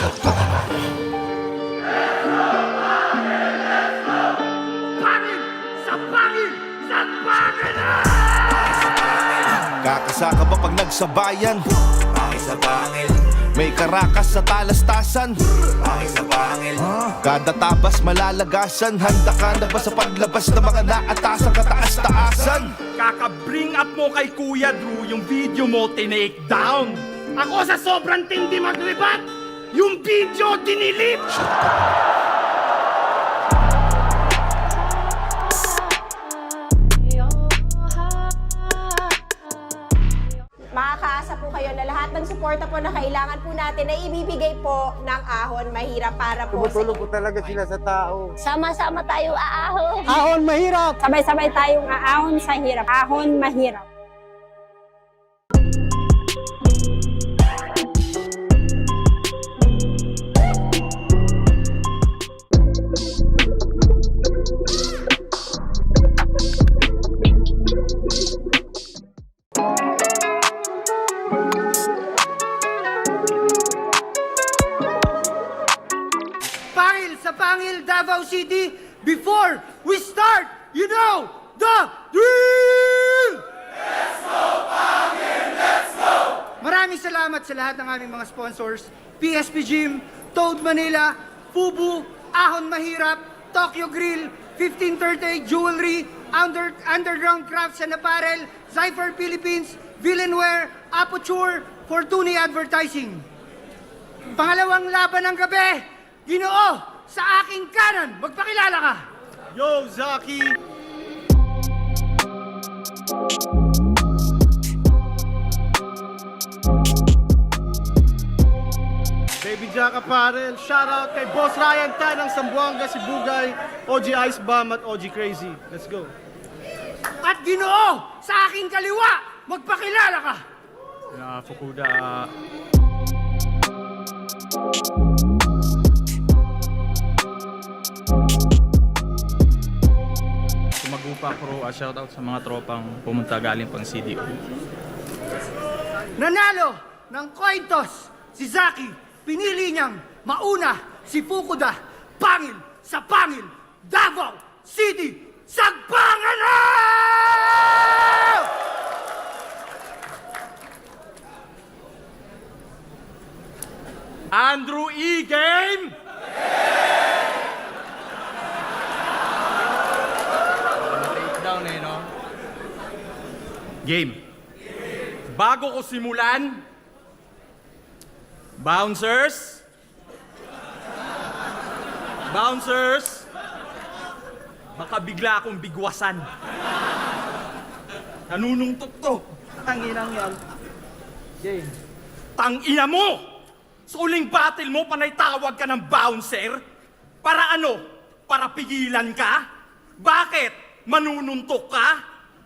Shot pa naman. Pangil! Sa pangil! Sa pangil! Kakasaka ba pag nagsabayan? Pangil sa pangil. May karakas sa talastasan. Pangil sa pangil. Kada tabas malalagasan. Handa ka na ba sa paglabas ng mga naatasan kataas-taasan? Kaka-bring up mo kay Kuya Drew yung video mo tinake down. Ako sa sobrang tindi maglibat, yung video dinilit. Makakaasa po kayo na lahat ng suporta po na kailangan po natin ay ibibigay po ng Ahon Mahirap para po sa Tumutulong po talaga sila sa tao. Sama-sama tayo aahon. Ahon mahirap! Sabay-sabay tayong aahon sa hirap. Ahon mahirap. Pangil sa Pangil, Davao City. Before we start, you know the drill! Let's go, Pangil! Let's go! Maraming salamat sa lahat ng aming mga sponsors. PSP Gym, Toad Manila, Fubu, Ahon Mahirap, Tokyo Grill, 1530 Jewelry, Underground Crafts and Apparel, Zypher Philippines, Villenware, Aputure, Fortuny Advertising. Pangalawang laban ng gabi, Ginoo, sa aking kanan, magpakilala ka. Yo, Zaki. Baby Jack Apparel, shoutout kay Boss Ryan Tan ng Sambuanga, Sibugay, OG Ice Bomb at OG Crazy. Let's go. At Ginoo, sa aking kaliwa, magpakilala ka. Fukuda. Magupa Crew, shoutout sa mga tropang pumunta galing pang CDO. Nanalo ng coin toss si Zaki. Pinili niyang mauna si Fukuda. Pangil sa Pangil, Davao City, Sagpangan na! Andrew E. Game! Down eh, no? Game. Bago ko simulan, bouncers, baka bigla akong bigwasan. Nanunungtok to. Tanginang yan. Game. Tangina mo! Sa uling battle mo, panay tawag ka ng bouncer? Para ano? Para pigilan ka? Bakit? Manununtok ka?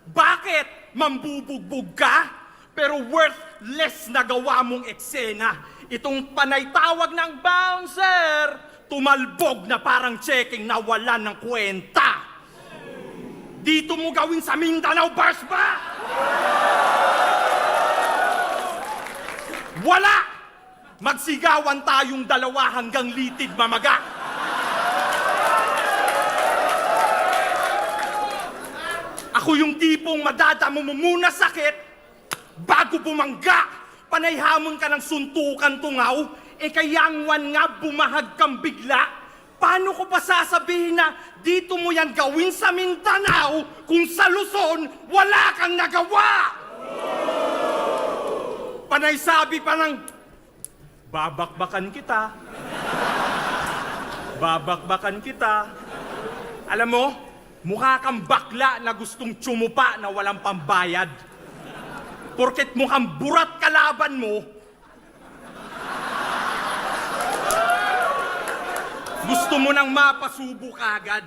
Bakit? Mambubugbog ka? Pero worthless na gawa mong eksena. Itong panay tawag ng bouncer, tumalbog na parang checking na wala ng kwenta. Dito mo gawin sa Mindanao Bars ba? Wala! Magsigawan tayong dalawa hanggang litid mamaga. Ako yung tipong madadamo mo muna sakit bago bumangga. Panay hamon ka ng suntukan tungaw, kayangwan nga bumahag kang bigla. Paano ko pa sasabihin na dito mo yan gawin sa Mindanao kung sa Luzon wala kang nagawa? Panay sabi pa ng babakbakan kita. Babakbakan kita. Alam mo, mukha kang bakla na gustong tsumupa na walang pambayad. Porket mukhang burat kalaban mo, gusto mo nang mapasubo kagad.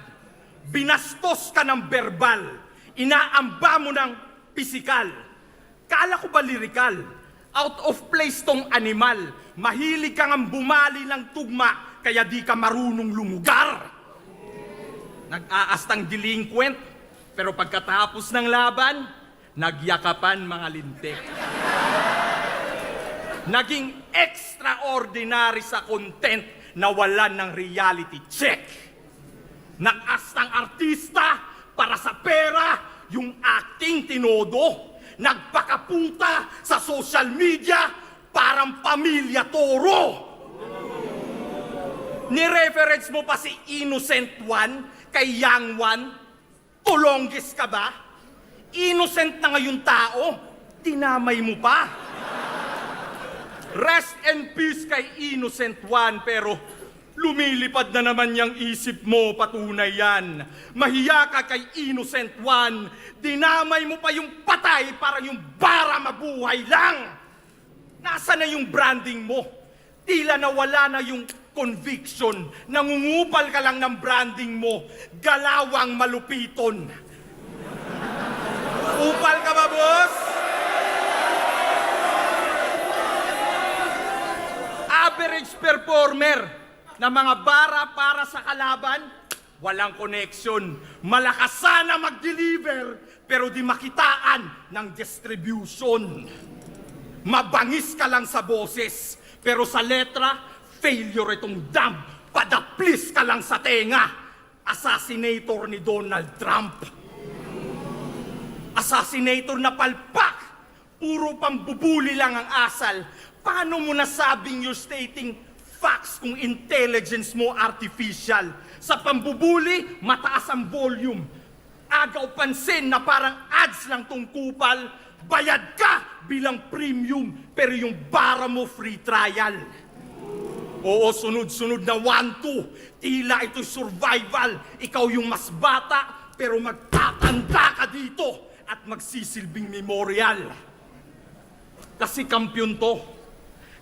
Binastos ka ng verbal. Inaamba mo ng pisikal. Kala ko ba lirikal? Out of place tong animal. Mahilig ka ngang bumali ng tugma, kaya di ka marunong lumugar. Nag-aastang delinquent, pero pagkatapos ng laban, nagyakapan mga lintik. Naging extraordinary sa content na walan ng reality check. Nag-astang artista para sa pera, yung acting tinodo. Nagpakapunta sa social media, parang pamilya Toro. Ni-reference mo pa si Innocent One kay Young One? Tulonggis ka ba? Innocent na ngayon tao, tinamay mo pa. Rest in peace kay Innocent One, pero lumilipad na naman yung isip mo, patunay yan. Mahiya ka kay Innocent One, dinamay mo pa yung patay para yung bara mabuhay lang. Nasaan na yung branding mo? Tila nawala na yung conviction, nangungupal ka lang ng branding mo, galawang malupiton. Upal ka ba, boss? Average performer na mga bara para sa kalaban, walang connection. Malakas sana mag-deliver, pero di makitaan ng distribution. Mabangis ka lang sa boses, pero sa letra, failure itong dump. Padaplis ka lang sa tenga. Assassinator ni Donald Trump. Assassinator na palpak. Puro pambubuli lang ang asal. Paano mo nasabing you're stating facts kung intelligence mo artificial? Sa pambubuli, mataas ang volume. Agaw pansin na parang ads lang tong kupal. Bayad ka bilang premium, pero yung bara mo free trial. Oo, sunod-sunod na 1-2. Tila ito'y survival. Ikaw yung mas bata, pero magtatanda ka dito at magsisilbing memorial. Kasi kampyon to.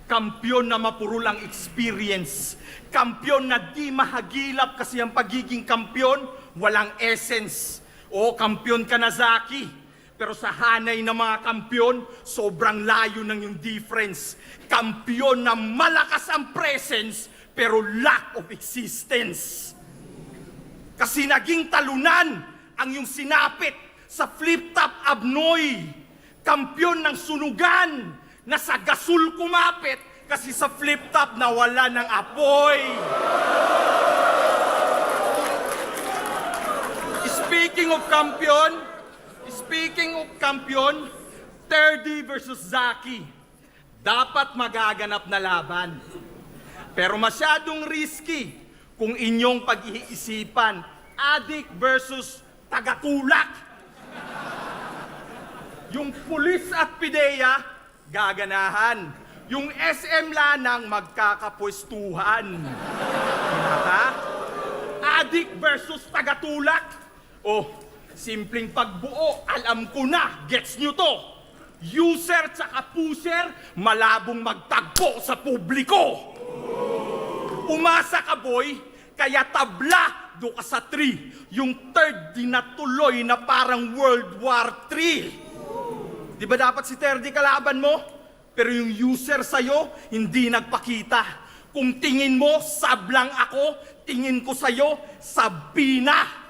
Kampyon na mapurol ang experience. Kampyon na di mahagilap kasi ang pagiging kampyon, walang essence. Oo, kampyon ka na, Zaki. Pero sa hanay ng mga kampyon, sobrang layo ng yung difference. Kampyon na malakas ang presence, pero lack of existence. Kasi naging talunan ang yung sinapit sa flip-top abnoy. Kampyon ng sunugan na sa gasol kumapit kasi sa flip-top nawala ng apoy. Speaking of kampiyon, Terdy versus Zaki. Dapat magaganap na laban. Pero masyadong risky kung inyong pag-iisipan, adik versus tagatulak. Yung pulis at pideya, gaganahan. Yung SM Lanang, magkakapwestuhan. Ha? Adik versus tagatulak. Oh, simpleng pagbuo, alam ko na, gets nyo to. User tsaka pusher, malabong magtagpo sa publiko. Umasa ka, boy, kaya tabla do ka sa 3. Yung third di natuloy na parang World War III. Di ba dapat si Terdy kalaban mo? Pero yung user sa'yo, hindi nagpakita. Kung tingin mo, sablang ako, tingin ko sa'yo, sabina.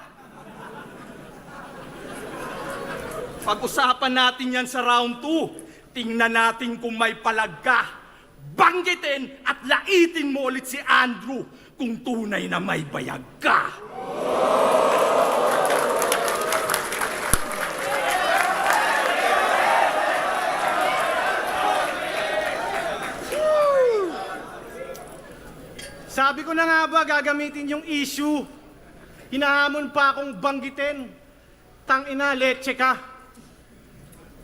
Pag-usapan natin yan sa round 2. Tingnan natin kung may palag ka. Banggitin at laitin mo ulit si Andrew kung tunay na may bayag ka. Sabi ko na nga ba gagamitin yung issue. Hinahamon pa akong banggitin. Tangina, leche ka.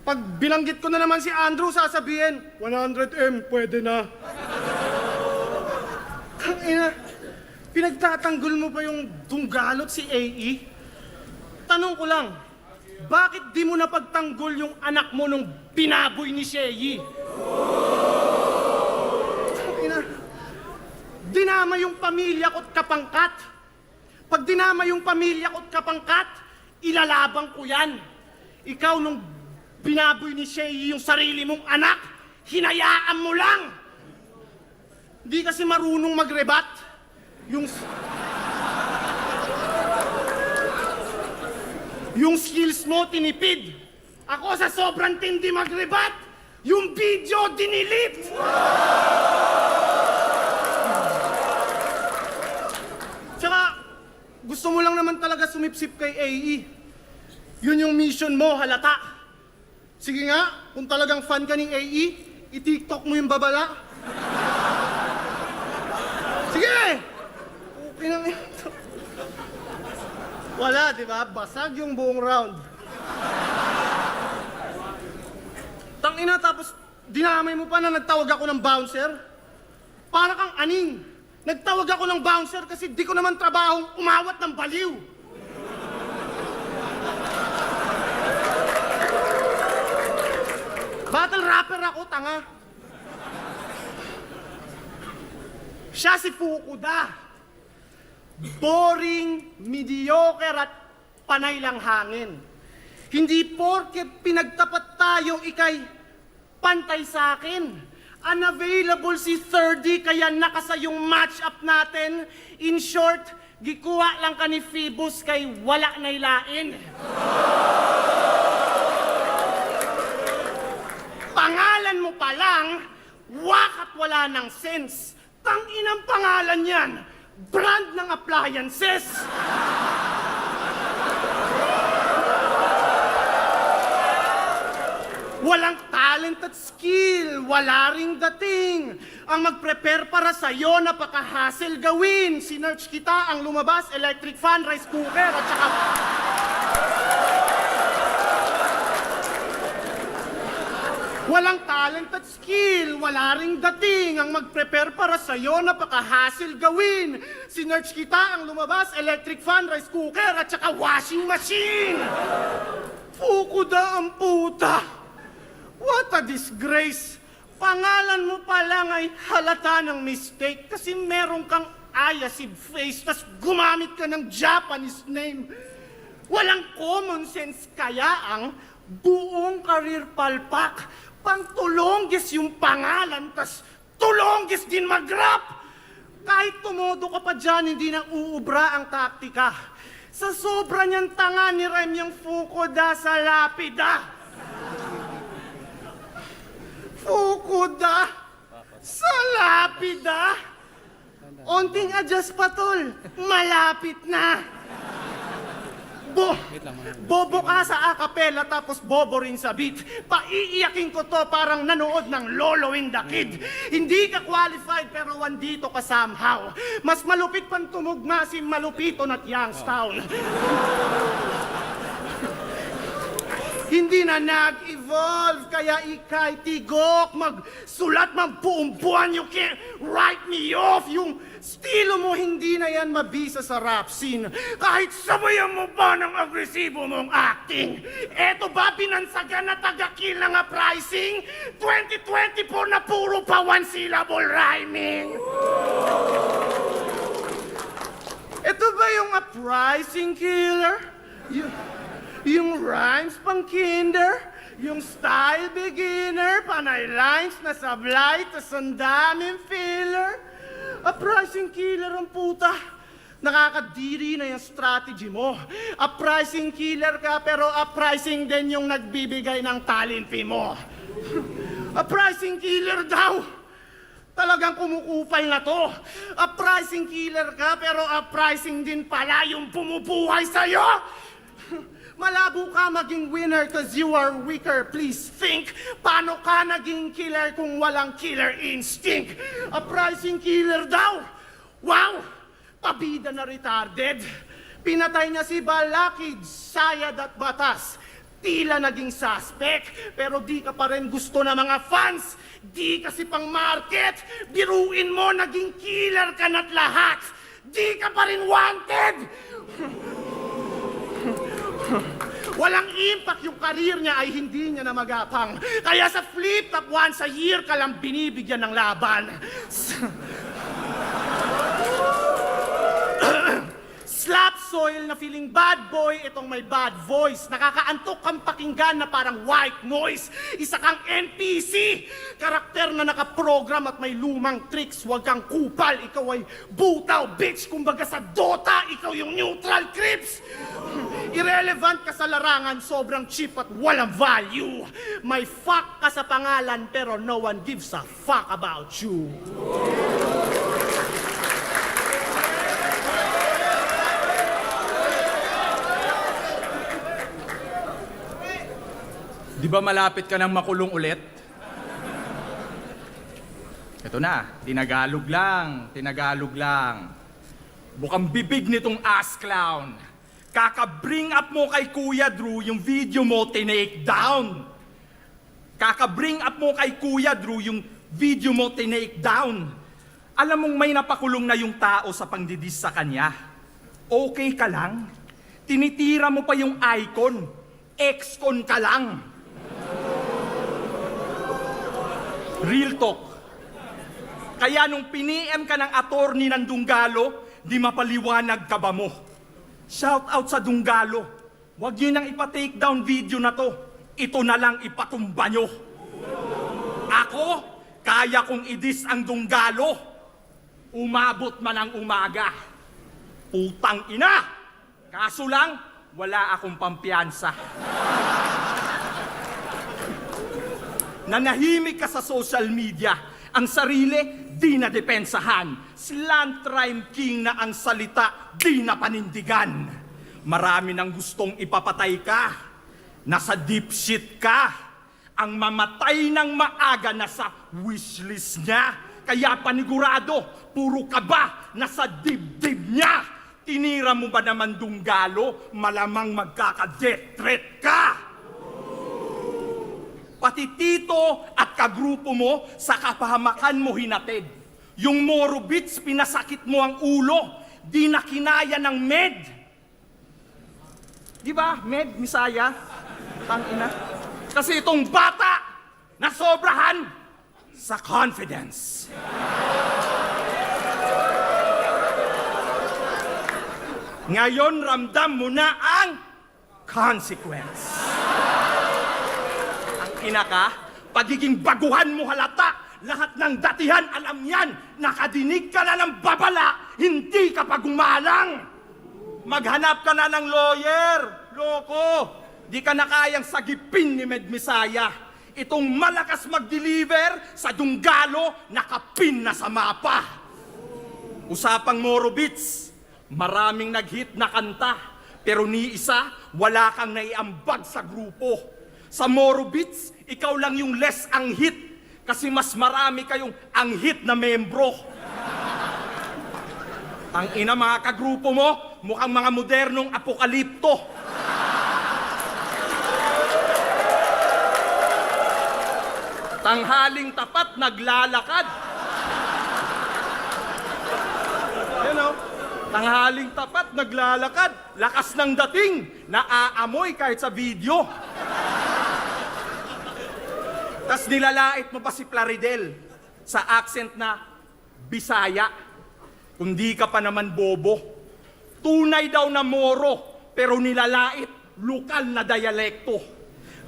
Pag binanggit ko na naman si Andrew, sasabihin, 100M, pwede na. Tangina, pinagtatanggol mo pa yung dunggalot si AE? Tanong ko lang, bakit di mo napagtanggol yung anak mo nung binaboy ni Sheyi? Tangina, dinama yung pamilya ko't kapangkat. Pag dinama yung pamilya ko't kapangkat, ilalabang ko yan. Ikaw nung binaboy ni Sheyi yung sarili mong anak, hinayaan mo lang. Di kasi marunong magrebat. Yung skills mo tinipid. Ako sa sobrang tindi magrebat, yung video dinilit. sumipsip kay AE. Yun yung mission mo, halata. Sige nga, kung talagang fan ka ni AE, i-TikTok mo yung babala. Sige! Okay na ito. Wala, di ba? Basag yung buong round. Tangina, tapos dinamay mo pa na nagtawag ako ng bouncer? Para kang aning. Nagtawag ako ng bouncer kasi di ko naman trabahong umawat ng baliw. Battle rapper ako, tanga. Siya si Fukuda. Boring, mediocre at panay lang hangin. Hindi porket pinagtapat tayo ikay pantay sa akin. Unavailable si 30 kaya nakasa yung match-up natin. In short, gikuha lang ka ni Phoebus kay wala na ilain. Pangalan mo pa lang, wakat wala ng sense. Tanginang pangalan yan, brand ng appliances. Walang talent at skill, wala ring dating. Ang mag-prepare para sa'yo, napaka-hassle gawin. Sinerch kita, ang lumabas, electric fan, rice cooker, at saka... Walang talent at skill, wala ring dating. Ang mag-prepare para sa'yo, napaka-hassle gawin. Sinerch kita, ang lumabas, electric fan, rice cooker, at saka washing machine. Fukuda ang puta. What a disgrace! Pangalan mo pa lang ay halata ng mistake kasi meron kang ayasid face tas gumamit ka ng Japanese name. Walang common sense kaya ang buong career palpak. Pang-tulongges yung pangalan tas tulongges din mag-rap. Kahit tumodo ka pa dyan, hindi na uubra ang taktika. Sa sobra niyang tanga ni Rem yung Fukuda sa lapida. Fukuda sa lapida. Onting adjust pa, tol. Malapit na. Bobo ka sa acapella tapos bobo rin sa beat. Paiiyakin ko to parang nanood ng Lolo in the Kid. Hindi ka qualified pero wandito ka somehow. Mas malupit pang tumugma si Malupiton at Youngstown. Hindi na nag-evolve, kaya ikay tigok, magsulat ng buong buwan, you can't write me off. Yung estilo mo, hindi na yan mabisa sa rap scene. Kahit sabayan mo ba ng agresibo mong acting? Eto ba binansagan na taga-kill ng pricing? 2024 na puro pa one-syllable rhyming. Eto ba yung pricing killer? Yung rhymes pang kinder, yung style beginner, panay lines na sablay, tas ang daming filler. A pricing killer ang puta. Nakakadiri na yung strategy mo. A pricing killer ka pero a pricing din yung nagbibigay ng talent fee mo. A pricing killer daw. Talagang kumukupal na to. A pricing killer ka pero a pricing din pala yung pumubuhay sa'yo. Malabo ka maging winner cause you are weaker. Please think, paano ka naging killer kung walang killer instinct? A pricing killer daw. Wow! Pabida na retarded. Pinatay niya si Balakid, Sayad at Batas. Tila naging suspect, pero di ka pa rin gusto ng mga fans. Di kasi pang market. Biruin mo, naging killer ka na't lahat. Di ka pa rin wanted. Walang impact yung karir niya ay hindi niya na magapang. Kaya sa flip top once a year ka lang binibigyan ng laban. Slap soil na feeling bad boy, itong may bad voice. Nakakaantok kang pakinggan na parang white noise. Isa kang NPC. Karakter na nakaprogram at may lumang tricks. Huwag kang kupal, ikaw ay butaw, bitch. Kumbaga sa Dota, ikaw yung neutral creeps. Irrelevant ka sa larangan, sobrang cheap at walang value. May fuck ka sa pangalan pero no one gives a fuck about you. Di ba malapit ka nang makulong ulit? Ito na, tinagalog lang. Bukang bibig nitong ass clown. Kaka-bring up mo kay Kuya Drew yung video mo tinake down. Alam mong may napakulong na yung tao sa pangdidis sa kanya. Okay ka lang? Tinitira mo pa yung icon. Ex-con ka lang. Real talk. Kaya nung piniem ka ng attorney ng Dunggalo, di mapaliwanag ka ba mo? Shout out sa Dunggalo. Huwag nyo nang ipa-take down video na to. Ito na lang ipatumba nyo. Ako, kaya kong idis ang Dunggalo. Umabot man ang umaga. Putang ina! Kaso lang, wala akong pampiyansa. Nanahimik ka sa social media. Ang sarili, di na depensahan. Slant rhyme king na ang salita, di na panindigan. Marami nang gustong ipapatay ka. Nasa deep shit ka. Ang mamatay ng maaga nasa wishlist niya. Kaya panigurado, puro kaba nasa dibdib niya. Tinira mo ba naman Dunggalo, malamang magkaka-death threat ka. Pati Tito at kagrupo mo sa kapahamakan mo hinatid. Yung Moro Beats, pinasakit mo ang ulo, di na kinaya ng med. Di ba, med, misaya? Tangina. Kasi itong bata, nasobrahan sa confidence. Ngayon, ramdam mo na ang consequence. Ang ina ka, pagiging baguhan mo halata. Lahat ng datihan, alam yan. Nakadinig ka na ng babala, hindi ka pa gumalang. Maghanap ka na ng lawyer. Loko, di ka na kayang sagipin ni Med Misaya. Itong malakas mag-deliver sa Dunggalo, nakapin na sa mapa. Usapang Moro Beats, maraming nag-hit na kanta, pero ni isa, wala kang naiambag sa grupo. Sa Moro Beats, ikaw lang yung less ang hit, kasi mas marami kayong ang hit na membro. Ang ina mga kagrupo mo, mukhang mga modernong apokalipto. Tanghaling tapat, naglalakad. You know, tanghaling tapat, naglalakad. Lakas ng dating, naaamoy kahit sa video. Tas nilalait mo pa si Plaridel sa accent na Bisaya. Kung di ka pa naman bobo. Tunay daw na Moro, pero nilalait lokal na dialekto.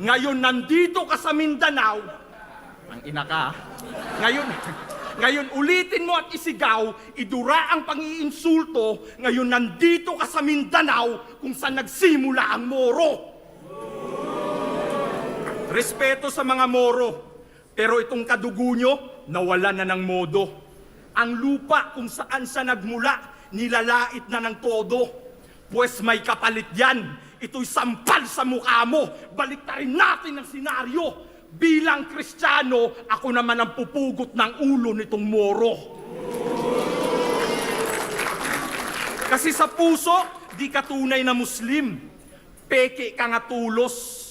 Ngayon nandito ka sa Mindanao, ang ina ka. Ngayon ulitin mo at isigaw, idura ang pang-iinsulto. Ngayon nandito ka sa Mindanao kung saan nagsimula ang Moro. Respeto sa mga Moro, pero itong kadugo nyo, nawala na ng modo. Ang lupa kung saan siya nagmula, nilalait na ng todo. Pues may kapalit yan, ito'y sampal sa mukha mo. Baliktarin natin ang senaryo. Bilang Kristiyano, ako naman ang pupugot ng ulo nitong Moro. Kasi sa puso, di ka tunay na Muslim. Peke ka nga tulos.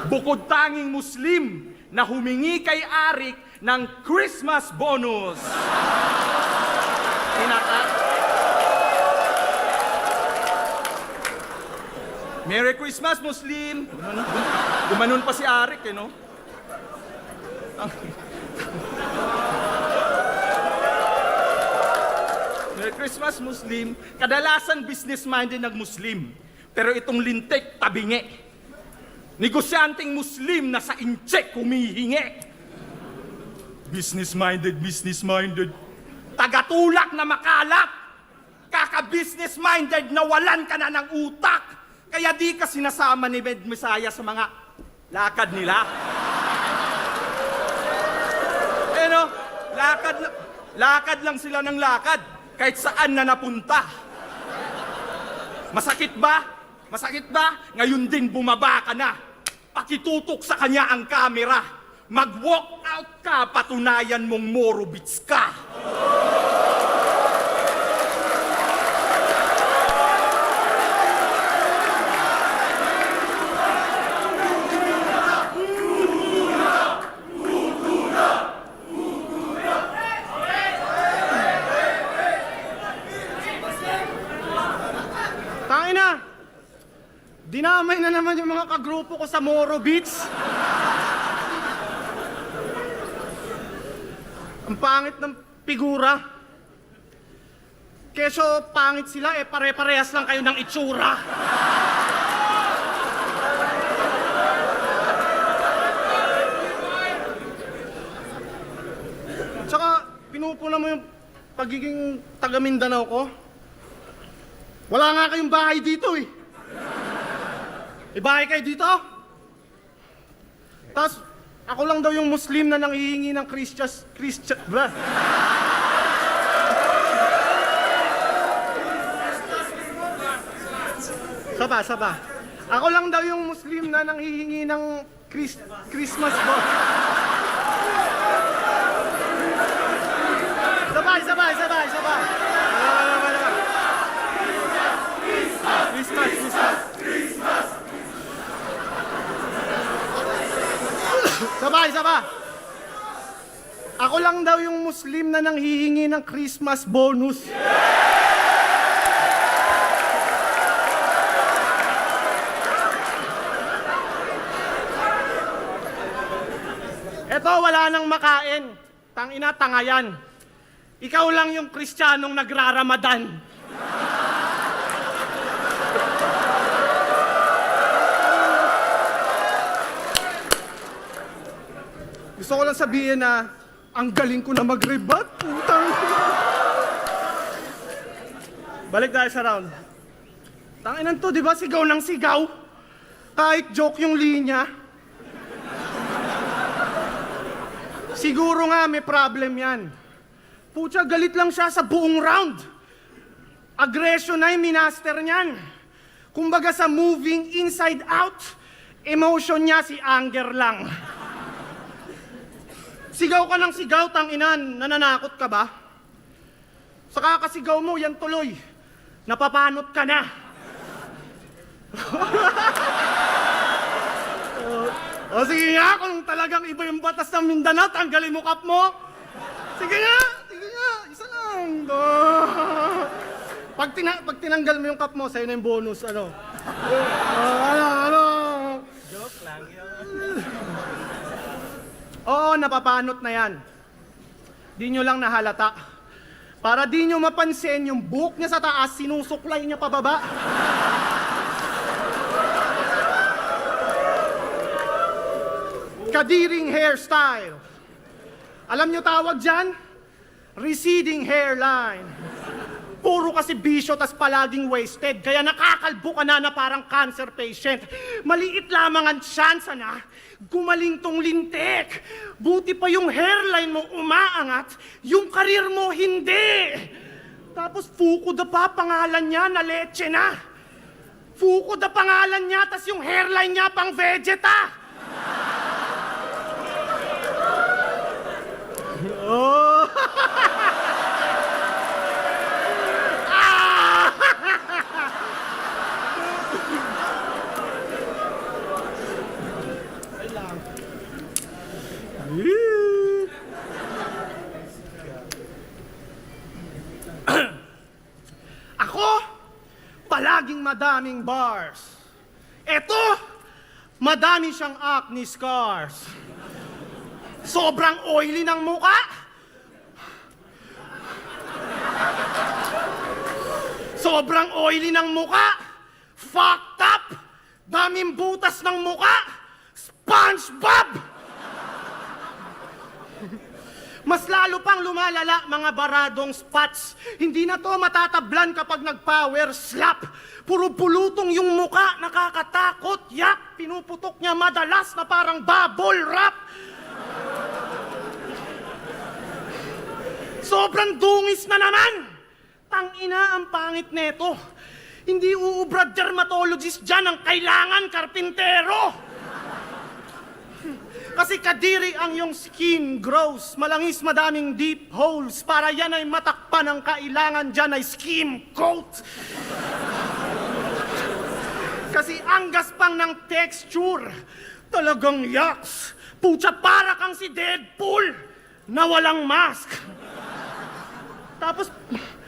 Bukod tanging Muslim na humingi kay Arik ng Christmas bonus. Merry Christmas, Muslim! Gumanon pa si Arik, eh, no? Merry Christmas, Muslim! Kadalasan business-minded ng Muslim. Pero itong lintik, tabingi. Negosyanteng Muslim na sa incheck humihingi. Business-minded. Tagatulak na makalat. Kaka-business-minded na walan ka na ng utak. Kaya di ka sinasama ni Med Misaya sa mga lakad nila. Eh no, lakad lang sila ng lakad. Kahit saan na napunta. Masakit ba? Masakit ba? Ngayon din bumaba ka na. Pakitutok sa kanya ang kamera. Mag-walk out ka, patunayan mong Morobits ka. Tangina! Dinamay na naman yung mga kagrupo ko sa Moro Beach. Ang pangit ng figura. Keso pangit sila, pare-parehas lang kayo ng itsura. Tsaka, pinupuna mo yung pagiging taga Mindanao ko. Wala nga kayong bahay dito eh. May bahay kayo dito? Tapos, ako lang daw yung Muslim na nanghihingi ng blah. Saba. Ako lang daw yung Muslim na nanghihingi ng Christmas box. Sabay. Christmas. Sabay. Ako lang daw yung Muslim na nanghihingi ng Christmas bonus. Eto, wala nang makain. Tangina, tanga yan. Ikaw lang yung Kristiyanong nagraramadan. Gusto ko lang sabihin na ang galing ko na mag-rebut. Putang. Balik tayo sa round. Tanginan to, di ba? Sigaw ng sigaw. Kahit joke yung linya. Siguro nga may problem yan. Pucha, galit lang siya sa buong round. Aggression na yung minaster niyan. Kumbaga sa moving inside out, emotion niya si anger lang. Sigaw ka ng sigaw, tanginan. Nananakot ka ba? Sa kakasigaw mo, yan tuloy. Napapanot ka na. O sige nga, kung talagang iba yung batas ng Mindanao, tanggalin mo kap mo. Sige nga. Isa lang. Pag tinanggal mo yung kap mo, sa'yo na yung bonus. Ano? Joke lang yun. Oo, napapanot na yan. Di nyo lang nahalata. Para di nyo mapansin, yung buhok niya sa taas, sinusuklay niya pababa. Kadiring hairstyle. Alam nyo tawag dyan? Receding hairline. Puro kasi bisyo tas palaging wasted, kaya nakakalbo ka na parang cancer patient. Maliit lamang ang tsansa na gumaling tong lintik. Buti pa yung hairline mo umaangat, yung karir mo hindi. Tapos Fukuda pa, pangalan niya na leche na. Fukuda pangalan niya, tas yung hairline niya pang Vegeta. Oh! Ako, palaging madaming bars. Eto, madami siyang acne scars. Sobrang oily ng muka. Sobrang oily ng muka. Fucked up. Daming butas ng muka. SpongeBob! Mas lalo pang lumalala mga baradong spots. Hindi na to matatablan kapag nag-power slap. Puro pulutong yung muka, nakakatakot. Yak, pinuputok niya madalas na parang bubble wrap. Sobrang dungis na naman. Tangina ang pangit neto. Hindi uubra dermatologist dyan ang kailangan karpintero. Kasi kadiri ang iyong skin grows, malangis madaming deep holes, para yan ay matakpan ang kailangan dyan ay skim coat. Kasi ang gaspang ng texture, talagang yaks. Pucha, para kang si Deadpool na walang mask.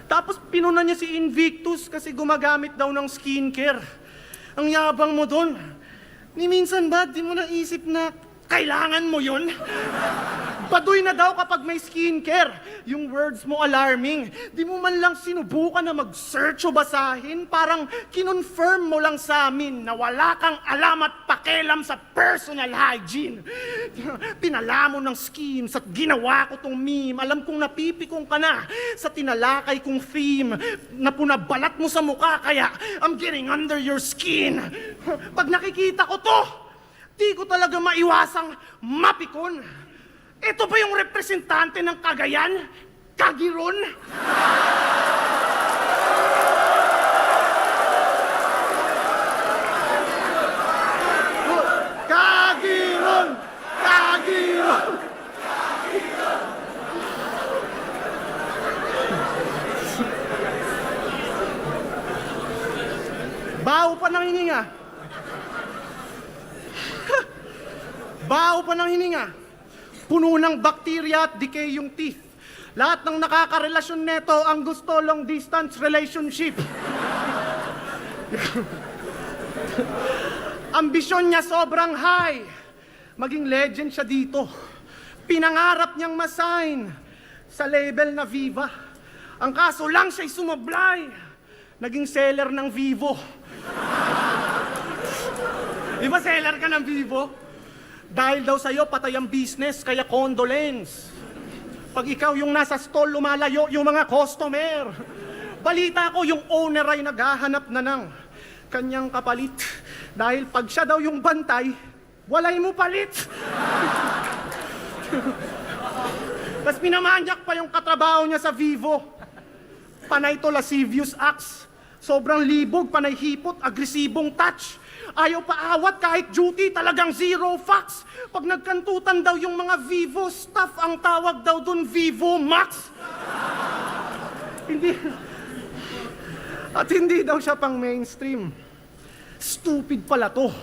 Tapos pinuna niya si Invictus kasi gumagamit daw ng skincare. Ang yabang mo doon. Ni minsan ba, di mo naisip na kailangan mo yun? Baduy na daw kapag may skincare. Yung words mo alarming. Di mo man lang sinubukan na mag-search o basahin. Parang kinonfirm mo lang sa amin na wala kang alam at pakialam sa personal hygiene. Pinala mo ng schemes at ginawa ko tong meme. Alam kong napipikong ka na sa tinalakay kong theme na punabalat mo sa mukha, kaya I'm getting under your skin. Pag nakikita ko to, di ko talaga maiwasang mapikon. Ito ba yung representante ng Cagayan? Cagiron? Cagiron! Cagiron! Baho pa ng hininga. Baho pa ng hininga. Puno ng bacteria at decay yung teeth. Lahat ng nakakarelasyon neto ang gusto long distance relationship. Ambisyon niya sobrang high. Maging legend siya dito. Pinangarap niyang masign sa label na Viva. Ang kaso lang siya'y sumablay. Naging seller ng Vivo. Di ba seller ka ng Vivo? Dahil daw sa'yo, patay ang business, kaya condolence. Pag ikaw yung nasa stall, lumalayo yung mga customer. Balita ko, yung owner ay naghahanap na ng kanyang kapalit. Dahil pag siya daw yung bantay, walay mo palit. Tapos pinamanyak pa yung katrabaho niya sa Vivo. Panay to lascivious acts. Sobrang libog, panay hipot, agresibong touch. Ayaw paawat kahit duty, talagang zero facts. Pag nagkantutan daw yung mga Vivo staff, ang tawag daw dun Vivo Max. Hindi daw siya pang mainstream. Stupid pala to.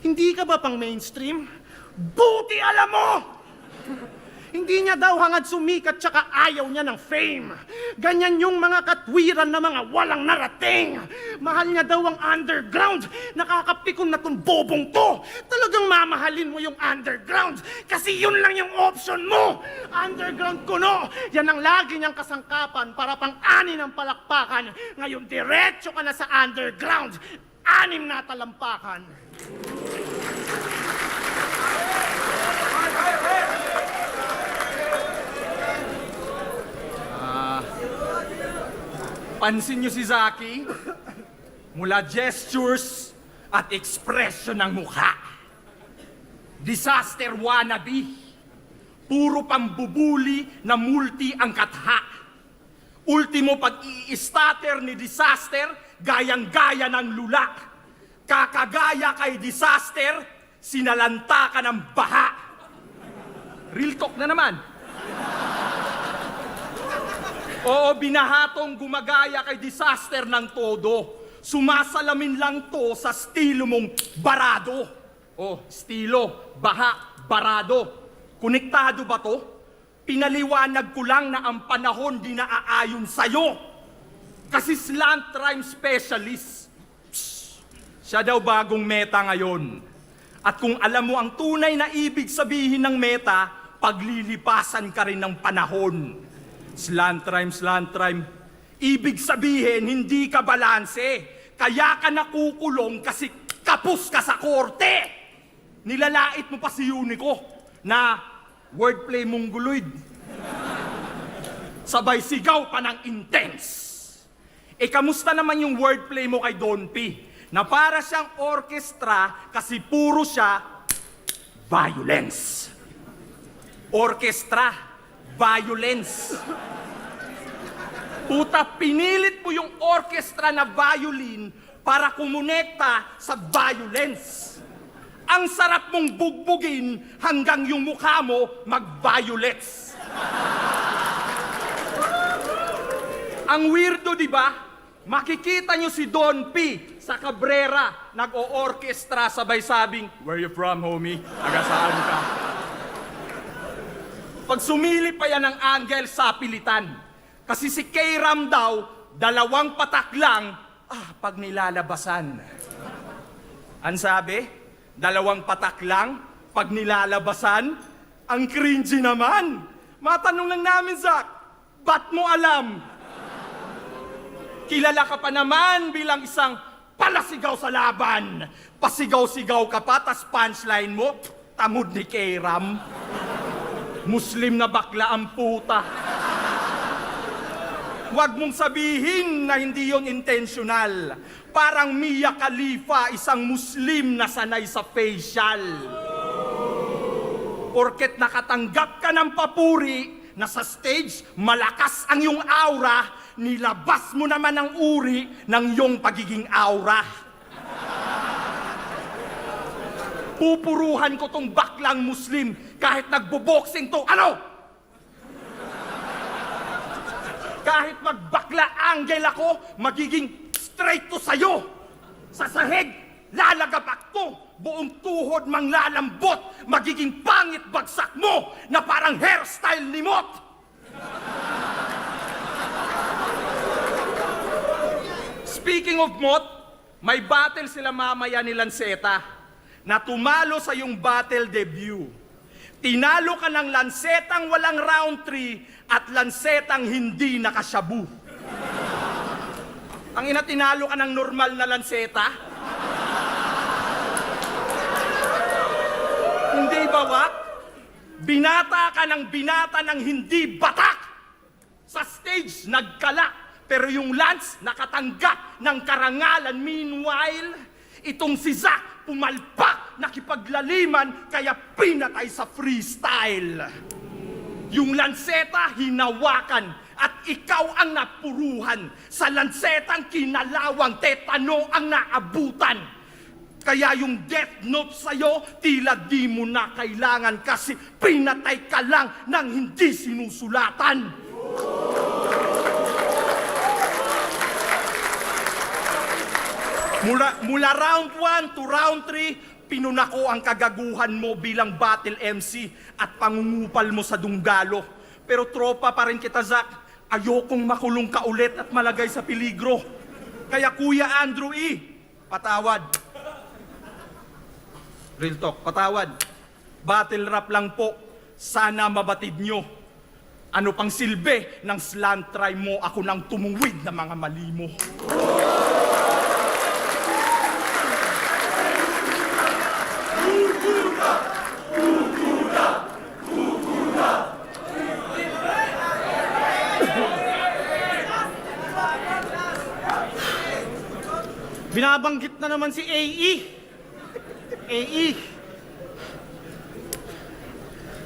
Hindi ka ba pang mainstream? Buti alam mo! Hindi niya daw hangad sumikat tsaka ayaw niya ng fame. Ganyan yung mga katwiran na mga walang narating. Mahal niya daw ang underground. Nakakapikon na tong bobong to. Talagang mamahalin mo yung underground. Kasi yun lang yung option mo. Underground kuno. Yan ang lagi niyang kasangkapan para pang-ani ng palakpakan. Ngayon diretso ka na sa underground. 6 na talampakan. Pansin niyo si Zaki? Mula gestures at expression ng mukha. Disaster wannabe. Puro pambubuli na multi ang katha. Ultimo pag-i-starter ni Disaster, gayang-gaya ng lula. Kakagaya kay Disaster, sinalanta ka ng baha. Real talk na naman. Oo, binahatong gumagaya kay Disaster ng todo. Sumasalamin lang to sa estilo mong barado. O, estilo, baha, barado. Konektado ba to? Pinaliwanag ko lang na ang panahon di naaayon sa'yo. Kasi slant rhyme specialist. Psst, siya daw bagong meta ngayon. At kung alam mo ang tunay na ibig sabihin ng meta, paglilipasan ka rin ng panahon. Slant rhyme. Ibig sabihin, hindi ka balanse. Kaya ka nakukulong kasi kapos ka sa korte. Nilalait mo pa si Unico na wordplay mongoloid. Sabay sigaw pa ng intense. Kamusta naman yung wordplay mo kay Don P? Na para siyang orkestra kasi puro siya violence. Orkestra. Violence. Puta, pinilit mo yung orchestra na violin para kumonekta sa violence. Ang sarap mong bugbugin hanggang yung mukha mo mag-violets. Ang weirdo, di ba? Makikita nyo si Don P sa Cabrera, nag-o-orchestra sabay sabing, "Where you from, homie? Agasaan ka?" Pag sumili pa yan ng angle sa pilitan. Kasi si K-Ram daw, 2 patak lang, pag nilalabasan. Ang sabi, 2 patak lang, pag nilalabasan, ang cringy naman. Matanong lang namin, Zach, ba't mo alam? Kilala ka pa naman bilang isang palasigaw sa laban. Pasigaw-sigaw ka pa, tas punchline mo, tamod ni K-Ram. Muslim na bakla ang puta. Huwag mong sabihin na hindi yon intentional. Parang Mia Khalifa, isang Muslim na sanay sa facial. Porket nakatanggap ka ng papuri na sa stage malakas ang iyong aura, nilabas mo naman ang uri ng iyong pagiging aura. Pupuruhan ko tong baklang Muslim kahit nagbo-boxing to. Ano? Kahit magbakla angle ako, magiging straight to sa'yo. Sa sahig, lalagabak to. Buong tuhod mang lalambot. Magiging pangit bagsak mo na parang hairstyle ni Mot. Speaking of Mot, may battle sila mamaya ni Lanceta na tumalo sa yung battle debut. Tinalo ka ng Lancetang walang round 3 at Lancetang hindi nakasyabu. Ang ina, tinalo ka ng normal na Lanceta? Hindi ba, Wak? Binata ka ng binata ng hindi batak. Sa stage, nagkala. Pero yung Lance, nakatanggap ng karangalan. Meanwhile, itong si Zach, pumalpak, nakipaglaliman, kaya pinatay sa freestyle. Yung Lanceta, hinawakan, at ikaw ang napuruhan. Sa Lancetang kinalawang, tetano ang naabutan. Kaya yung death note sa'yo, tila di mo na kailangan kasi pinatay ka lang ng hindi sinusulatan. Mula round 1 to round 3, pinunako ang kagaguhan mo bilang battle MC at pangungupal mo sa Dunggalo. Pero tropa pa rin kita, Zach. Ayokong makulong ka ulit at malagay sa peligro. Kaya Kuya Andrew E., patawad. Real talk, patawad. Battle rap lang po. Sana mabatid nyo. Ano pang silbi ng slant try mo, ako nang tumuwid na mga mali mo. Binabanggit na naman si AE. AE.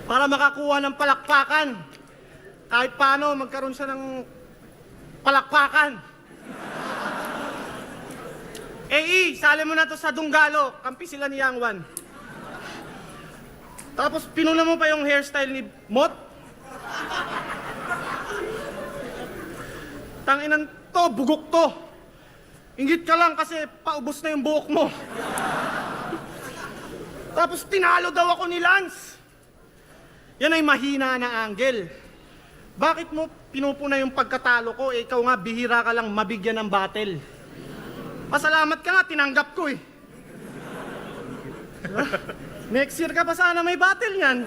Para makakuha ng palakpakan. Kahit paano, magkaroon siya ng palakpakan. AE, sali mo na to sa Dunggalo. Kampi sila ni Yang Wan. Tapos pinuna mo pa yung hairstyle ni Mot. Tanginan to, bugok to. Ingit ka lang kasi paubos na yung buhok mo. Tapos tinalo daw ako ni Lance. Yan ay mahina na angle. Bakit mo pinupuna yung pagkatalo ko? Ikaw nga, bihira ka lang mabigyan ng battle. Pasalamat ka nga, tinanggap ko eh. Next year ka pa sana may battle yan.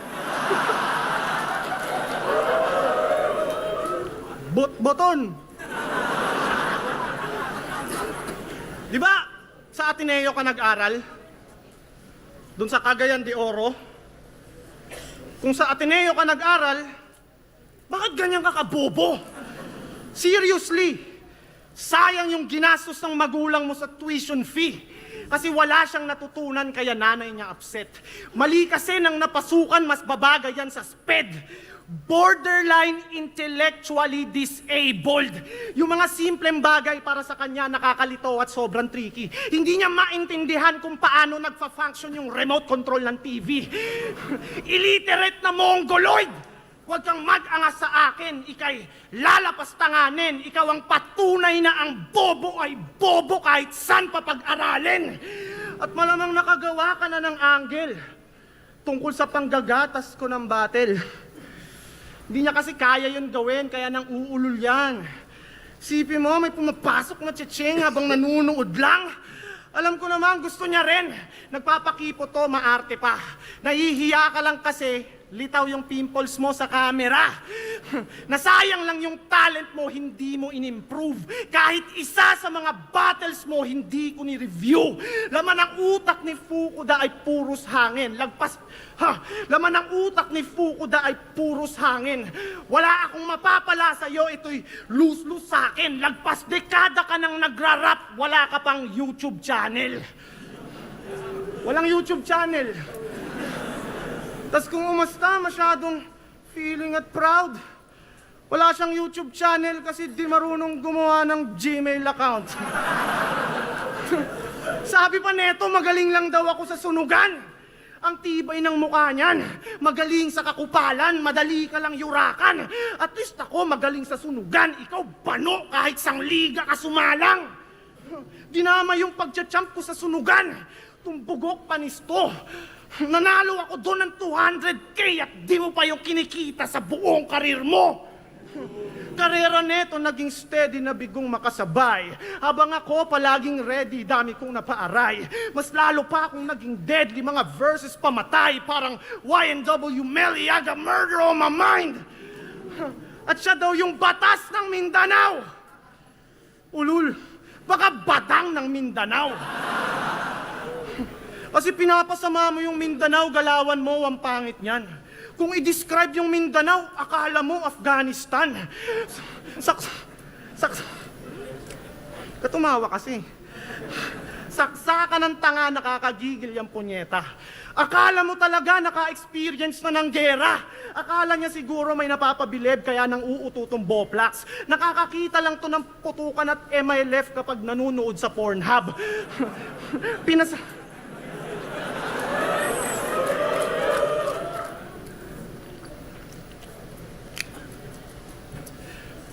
Boton. Di ba sa Ateneo ka nag-aral? Doon sa Cagayan de Oro? Kung sa Ateneo ka nag-aral, bakit ganyan ka kabobo? Seriously, sayang yung ginastos ng magulang mo sa tuition fee. Kasi wala siyang natutunan kaya nanay niya upset. Mali kasi nang napasukan, mas babaga yan sa SPED. Borderline intellectually disabled. Yung mga simpleng bagay para sa kanya nakakalito at sobrang tricky. Hindi niya maintindihan kung paano nagfa-function yung remote control ng TV. Illiterate na mongoloid! Huwag kang mag-angas sa akin, ikay lalapas tanganin. Ikaw ang patunay na ang bobo ay bobo kahit saan papag-aralin. At malamang nakagawa ka na ng angle tungkol sa panggagatas ko ng battle. Hindi niya kasi kaya yun gawin, kaya nang uulol yan. Sipin mo, may pumapasok na tsetseng habang nanunood lang. Alam ko naman, gusto niya rin. Nagpapakipo to, maarte pa. Nahihiya ka lang kasi litaw yung pimples mo sa camera. Nasayang lang yung talent mo, hindi mo in-improve. Kahit isa sa mga battles mo, hindi ko ni-review. Laman ng utak ni Fukuda ay puros hangin. Laman ng utak ni Fukuda ay puros hangin. Wala akong mapapala sa'yo, ito'y lose-lose sa'kin. Lagpas dekada ka nang nagra-rap, wala ka pang YouTube channel. Walang YouTube channel. Tas kung umasta, masyadong feeling at proud. Wala siyang YouTube channel kasi di marunong gumawa ng Gmail account. Sabi pa neto, magaling lang daw ako sa sunugan. Ang tibay ng mukha niyan. Magaling sa kakupalan, madali ka lang yurakan. At least ako magaling sa sunugan. Ikaw bano kahit sang liga ka sumalang. Dinama yung pagcha-champ ko sa sunugan. Tumbugok panisto. Nanalo ako doon ng 200K at di mo pa yung kinikita sa buong karir mo. Karera neto naging steady na bigong makasabay. Habang ako palaging ready, dami kong napaaray. Mas lalo pa akong naging deadly, mga verses pamatay. Parang YNW Meliaga, murder on my mind. At siya daw yung batas ng Mindanao. Ulul, baka batang ng Mindanao. Kasi pinapasama mo yung Mindanao, galawan mo, ang pangit niyan. Kung i-describe yung Mindanao, akala mo Afghanistan. Katumawa kasi. Saksakan ng tanga, nakakagigil yung punyeta. Akala mo talaga naka-experience na ng gera. Akala niya siguro may napapabilib kaya nang uututong Boplax. Nakakakita lang to ng putukan at MILF kapag nanunood sa Pornhub.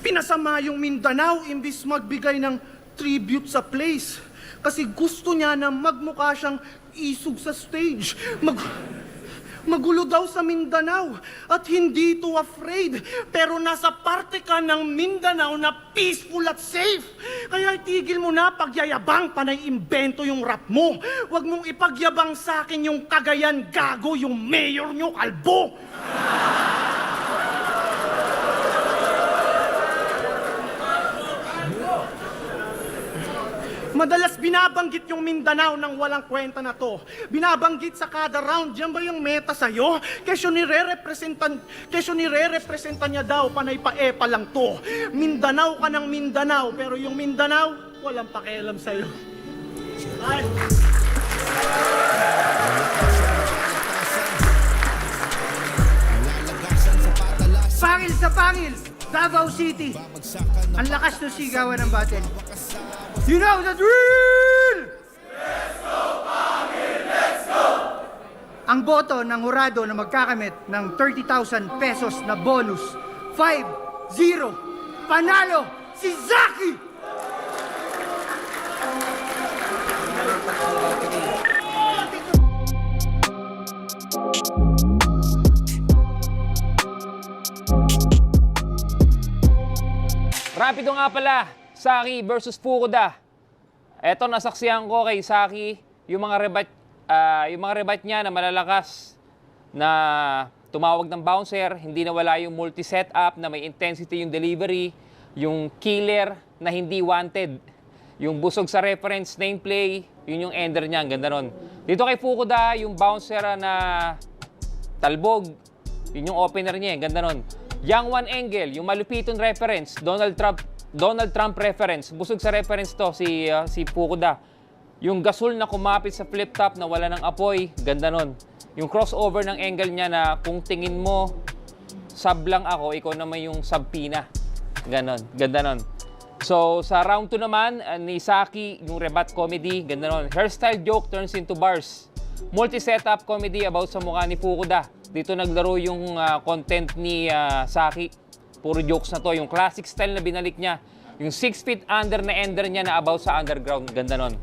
Pinasama yung Mindanao imbis magbigay ng tribute sa place. Kasi gusto niya na magmukha siyang isog sa stage. Magulo daw sa Mindanao at hindi too afraid. Pero nasa parte ka ng Mindanao na peaceful at safe. Kaya itigil mo na pagyayabang, panay imbento yung rap mo. Huwag mong ipagyabang sa akin yung Cagayan, gago, yung mayor nyo, kalbo. Madalas binabanggit yung Mindanao nang walang kwenta na to. Binabanggit sa kada round. Yan ba yung meta sa'yo? Kesyo nire-representan niya daw, panay pa-epa lang to. Mindanao ka ng Mindanao, pero yung Mindanao, walang pakialam sa'yo. Ay. Pangil sa pangil, Davao City. Ang lakas ng sigawan ng battle. You know the drill! Let's go, Pangil! Let's go! Ang boto ng hurado na magkakamit ng 30,000 pesos na bonus. 5-0. Panalo si Zaki! Rapido nga pala, Saki versus Fukuda. Eto, nasaksihan ko kay Saki yung mga rebat niya na malalakas na tumawag ng bouncer, hindi nawala yung multi-setup na may intensity yung delivery, yung killer na hindi wanted, yung busog sa reference, nameplay, yun yung ender niya, ang ganda nun. Dito kay Fukuda, yung bouncer na talbog, yun yung opener niya, ang ganda nun. Yang One Angle, yung malupitong reference, Donald Trump reference. Busog sa reference to si Fukuda. Yung gasol na kumapit sa flip top na wala ng apoy, ganda nun. Yung crossover ng angle niya na kung tingin mo, sub lang ako, ikaw naman yung subpina. Ganon, ganda nun. So, sa round 2 naman, ni Saki, yung rebat comedy, ganda nun. Hairstyle joke turns into bars. Multi-setup comedy about sa mukha ni Fukuda. Dito naglaro yung content ni Saki. Puro jokes na to. Yung classic style na binalik niya. Yung 6 feet under na ender niya na about sa underground. Ganda nun.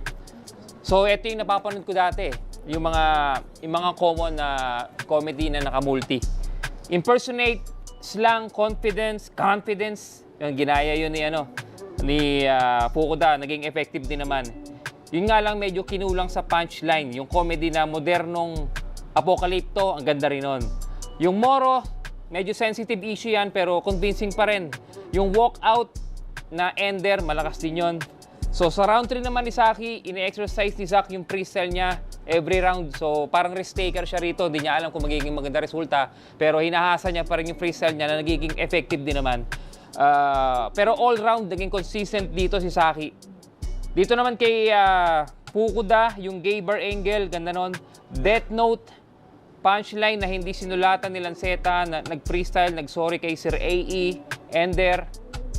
So, ito yung napapanood ko dati. Yung mga common na comedy na nakamulti. Impersonate, slang, confidence. Yung ginaya yun ni Fukuda. Naging effective din naman. Yun nga lang medyo kinulang sa punchline. Yung comedy na modernong apokalipto, ang ganda rin nun. Yung Moro, medyo sensitive issue yan pero convincing pa rin. Yung walkout na ender, malakas din yun. So sa round 3 naman ni Saki, ine-exercise ni Zack yung freestyle niya every round. So parang risk taker siya rito, hindi niya alam kung magiging maganda resulta. Pero hinahasa niya pa rin yung freestyle niya na nagiging effective din naman. Pero all round, naging consistent dito si Saki. Dito naman kay Fukuda, yung gay bar angle, ganda nun. Death Note, punchline na hindi sinulatan ni Lanceta, na nag-freestyle, nag-sorry kay Sir AE, Ender.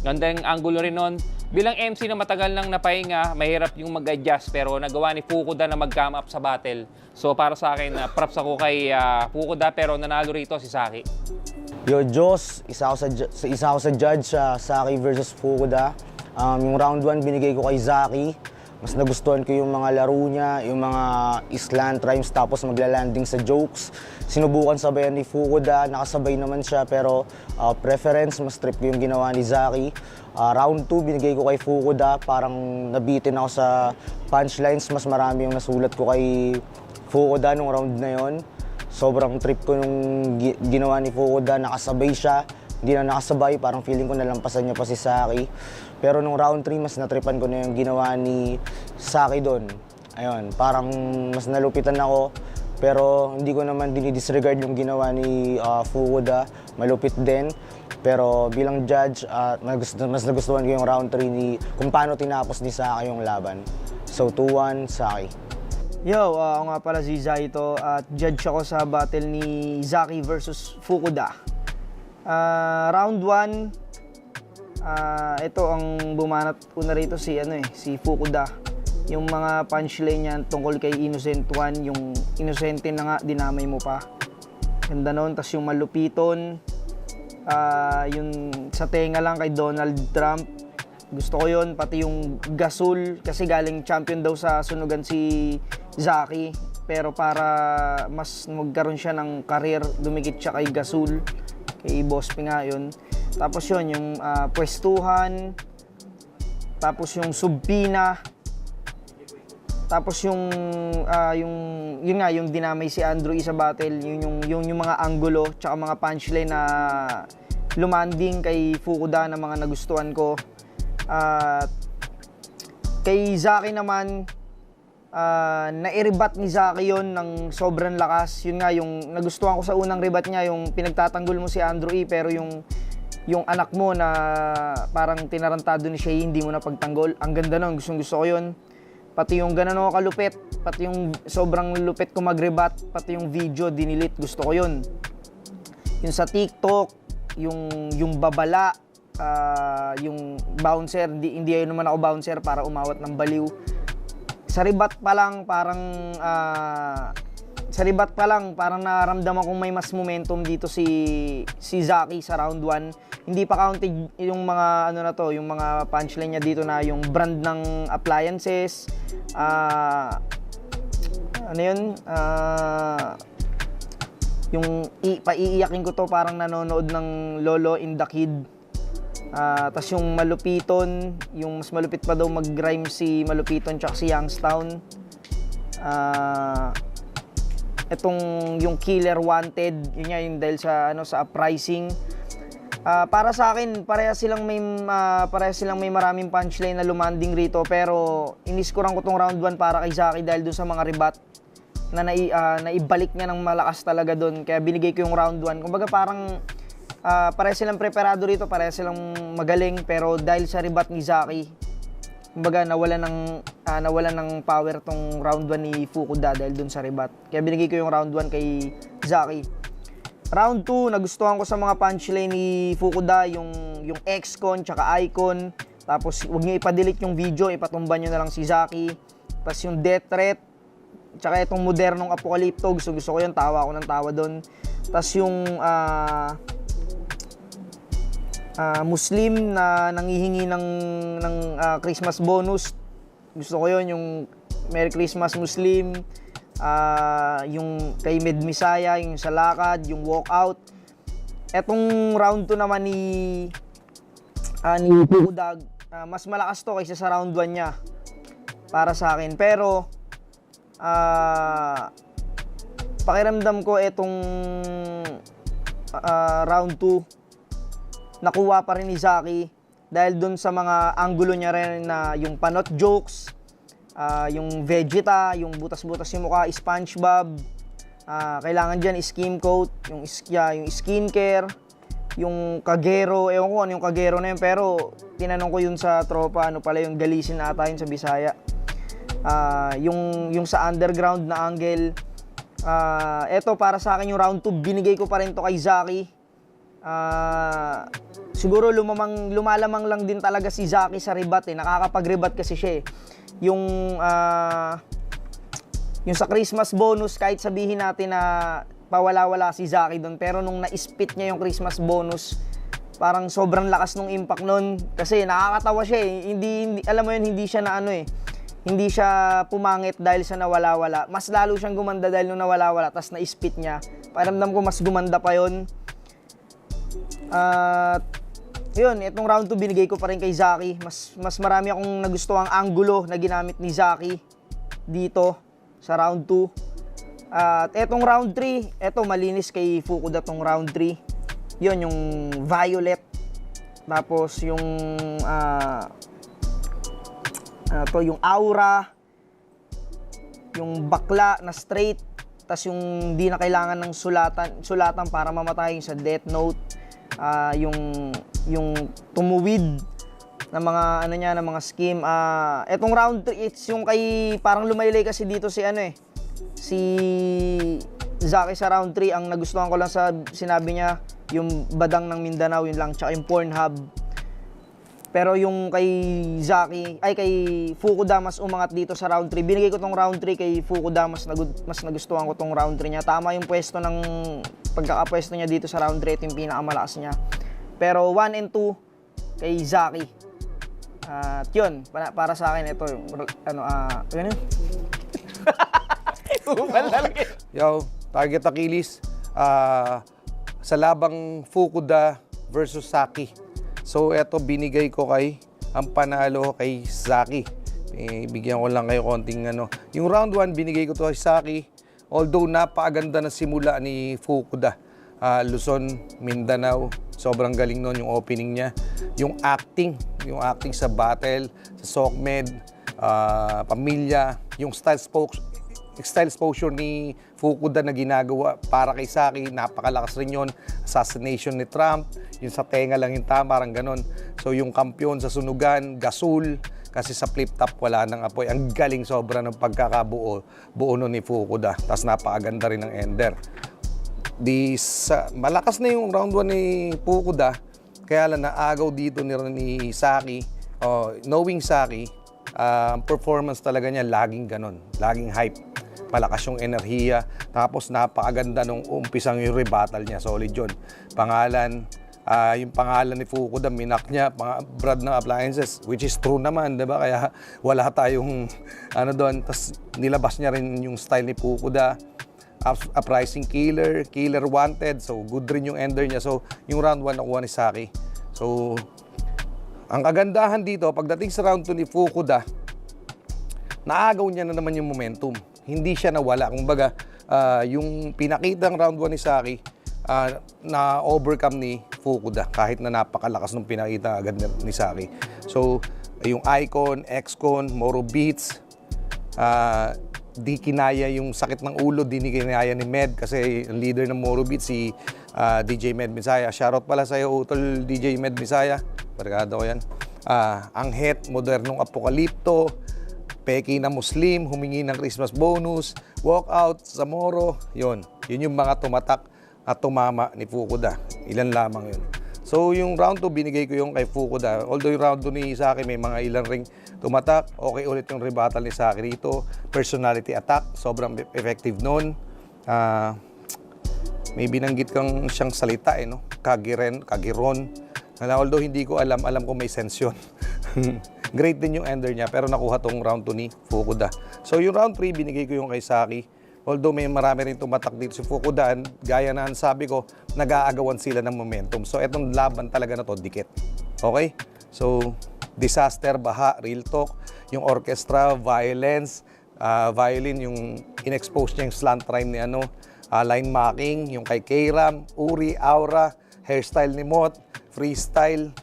Ganda yung angulo rin nun. Bilang MC na matagal nang napahinga, mahirap yung mag-adjust pero nagawa ni Fukuda na mag-come up sa battle. So para sa akin, props ako kay Fukuda pero nanalo rito si Saki. Yo, Diyos, isa ako sa judge sa Saki versus Fukuda. Yung round 1 binigay ko kay Zaki. Mas nagustuhan ko yung mga laro niya, yung mga slant rhymes tapos magla-landing sa jokes. Sinubukan sabayan ni Fukuda, nakasabay naman siya pero preference, mas trip ko yung ginawa ni Zaki. Round 2 binigay ko kay Fukuda, parang nabitin ako sa punchlines, mas marami yung nasulat ko kay Fukuda nung round na yon. Sobrang trip ko nung ginawa ni Fukuda, nakasabay siya. Hindi na nakasabay, parang feeling ko nalampasan niya pa si Saki. Pero nung round 3, mas natripan ko na yung ginawa ni Saki doon. Ayun, parang mas nalupitan ako. Pero hindi ko naman dinidisregard yung ginawa ni Fukuda. Malupit din. Pero bilang judge, mas nagustuhan ko yung round 3 kung paano tinapos ni Saki yung laban. So 2-1, Saki. Yo, ako nga pala si Zaito at judge ako sa battle ni Zaki versus Fukuda. Round 1, ito ang bumanat una rito si Fukuda. Yung mga punchline niya tungkol kay Innocent One, yung inosente na nga, dinamay mo pa. Ganda nun, tas yung malupiton, yung sa tenga lang kay Donald Trump. Gusto ko yun, pati yung gasol, kasi galing champion daw sa sunugan si Zaki. Pero para mas magkaroon siya ng career, dumikit siya kay gasol, kay Boss P nga yun. Tapos yun, yung pwestuhan, tapos yung subpina, tapos yung dinamay si Andrew sa battle, yung mga anggulo, tsaka mga punchline na lumanding kay Fukuda na mga nagustuhan ko. Kay Zaki naman, nai-rebat ni Zaki yon ng sobrang lakas. Yun nga, yung nagustuhan ko sa unang rebat niya, yung pinagtatanggol mo si Andrew E, pero yung anak mo na parang tinarantado ni Shay, hindi mo na pagtanggol. Ang ganda nun, gusto ko yun. Pati yung ganun ako kalupit, pati yung sobrang lupit ko mag-rebat, pati yung video, dinilit, gusto ko yun. Yung sa TikTok, yung babala, yung bouncer, hindi yun naman ako bouncer para umawat ng baliw. Sa rebat pa lang parang naramdaman kong may mas momentum dito si Zaki sa round 1. Hindi pa counted yung mga yung mga punchline niya dito na yung brand ng appliances. Yung paiiyakin ko to, parang nanonood ng Lolo in the Kid. Tas yung Malupiton, yung mas malupit pa daw mag-rhyme si Malupiton tsaka si Youngstown. Itong yung Killer Wanted, yun nga yung dahil sa uprising. Para sa akin, parehas silang may maraming punchline na lumanding rito, pero iniskuran ko tong round 1 para kay Zaki dahil dun sa mga rebat na naibalik niya ng malakas talaga dun, kaya binigay ko yung round 1. Kumbaga parang parehas silang preparado rito, parehas silang magaling, pero dahil sa rebat ni Zaki, kumbaga nawalan ng power tong round 1 ni Fukuda dahil dun sa rebat. Kaya binigay ko yung round 1 kay Zaki. Round 2, nagustuhan ko sa mga punchline ni Fukuda yung X-Con tsaka Icon. Tapos huwag niyo ipa-delete yung video, ipatumba niyo na lang si Zaki. Tapos yung Death Threat, tsaka itong modernong Apocalypto, gusto ko yun, tawa ako ng tawa doon. Tapos yung Muslim na nanghihingi ng Christmas bonus, gusto ko yun, yung Merry Christmas Muslim. Yung kay Med Misaya, yung sa lakad, yung walkout. Etong round 2 naman ni Fukuda, mas malakas to kaysa sa round 1 niya para sa akin. Pero pakiramdam ko etong round 2 nakuha pa rin ni Zaki dahil dun sa mga angulo niya rin na yung panot jokes, yung Vegeta, yung butas-butas yung mukha, SpongeBob, kailangan dyan skin coat, yung skincare, yung kagero, ewan ko ano yung kagero na yun, pero tinanong ko yun sa tropa, ano pala yung galisin na ata yun sa Bisaya. Yung sa underground na angle, eto para sa akin yung round 2, binigay ko pa rin to kay Zaki. Siguro lumalamang lang din talaga si Zaki sa rebat nakakapag-rebat kasi siya yung sa Christmas bonus, kahit sabihin natin na pawala-wala si Zaki doon, pero nung na-spit niya yung Christmas bonus, parang sobrang lakas nung impact nun kasi nakakatawa siya hindi alam mo yun, hindi siya na hindi siya pumangit dahil sa nawala-wala, mas lalo siyang gumanda dahil nung nawala-wala tas na-spit niya. Pakiramdam ko mas gumanda pa yun. Yun, itong round 2 binigay ko pa rin kay Zaki. Mas marami akong nagustuhang angulo na ginamit ni Zaki dito sa round 2. At etong round 3, eto malinis kay Fukuda tong round 3. Yun, yung violet. Tapos yung yung aura, yung bakla na straight, tas yung di na kailangan ng sulatan para mamatay sa Death Note. Yung tumuwid na mga ng mga scheme. Etong round 3, it's yung kay parang lumaylay kasi dito si si Zaki sa round 3. Ang nagustuhan ko lang sa sinabi niya, yung badang ng Mindanao, yun lang, tsaka yung Pornhub. Pero yung kay Zaki, kay Fukuda, mas umangat dito sa round 3. Binigay ko tong round 3 kay Fukuda, mas nagustuhan ko tong round 3 niya. Tama yung pwesto ng pagkakapwesto niya dito sa round 3, ito yung pinakamalakas niya. Pero 1 and 2 kay Zaki. At yun, para sa akin, ito yung, ganun. Yo, Target Achilles, sa labang Fukuda versus Zaki. So, eto binigay ko ang panalo kay Zaki. Bigyan ko lang kayo konting Yung round 1, binigay ko to kay Zaki. Although napakaganda na simula ni Fukuda. Luzon, Mindanao, sobrang galing nun yung opening niya. Yung acting sa battle, sa SOCMED, pamilya, yung style exposure ni Fukuda na ginagawa para kay Zaki, napakalakas rin yun. Assassination ni Trump, yung sa tenga lang yung tama, parang ganon. So yung kampiyon sa sunugan, Gasul, kasi sa flip top wala nang apoy. Ang galing sobra ng pagkakabuo nun ni Fukuda. Tapos napakaganda rin ng ender. Malakas na yung round 1 ni Fukuda, kaya lang naagaw dito ni Zaki. Knowing Zaki, performance talaga niya laging ganon, laging hype. Malakas yung enerhiya, tapos napakaganda nung umpisang yung rebuttal niya, solid yun. Yung pangalan ni Fukuda, minak niya, brand ng appliances, which is true naman, diba? Kaya wala tayong doon. Tapos nilabas niya rin yung style ni Fukuda, uprising killer wanted, so good rin yung ender niya. So yung round 1 nakuha ni Zaki. So ang kagandahan dito, pagdating sa round 2 ni Fukuda, naagaw niya na naman yung momentum. Hindi siya nawala. Kumbaga, yung pinakitang round 1 ni Zaki, na-overcome ni Fukuda kahit na napakalakas nung pinakita agad ni Zaki. So, yung Icon, X-Con, Moro Beats, di kinaya yung sakit ng ulo, di kinaya ni Med kasi ang leader ng Moro Beats, si DJ Med Misaya. Shoutout pala sa'yo, Utol DJ Med Misaya. Barkada ko yan. Anghet, modernong apokalipto, peki na Muslim, humingi ng Christmas bonus, walkout, Zamoro, yun yung mga tumatak at tumama ni Fukuda. Ilan lamang yun. So yung round 2, binigay ko yung kay Fukuda. Although yung round 2 ni Saki may mga ilan ring tumatak, okay ulit yung rebuttal ni Saki dito. Personality attack, sobrang effective nun. May binanggit kang siyang salita no? Kagiron. Although hindi ko alam ko may sense yun. Great din yung ender niya, pero nakuha tong round 2 ni Fukuda. So yung round 3, binigay ko yung kay Saki. Although may marami rin tumatak dito si Fukuda, gaya na sabi ko, nag-aagawan sila ng momentum. So etong laban talaga na to, dikit. Okay? So, disaster, baha, real talk, yung orchestra, violence, violin, yung in-expose niya yung slant rhyme ni line marking, yung kay K-Ram, Uri, Aura, hairstyle ni Mot, freestyle,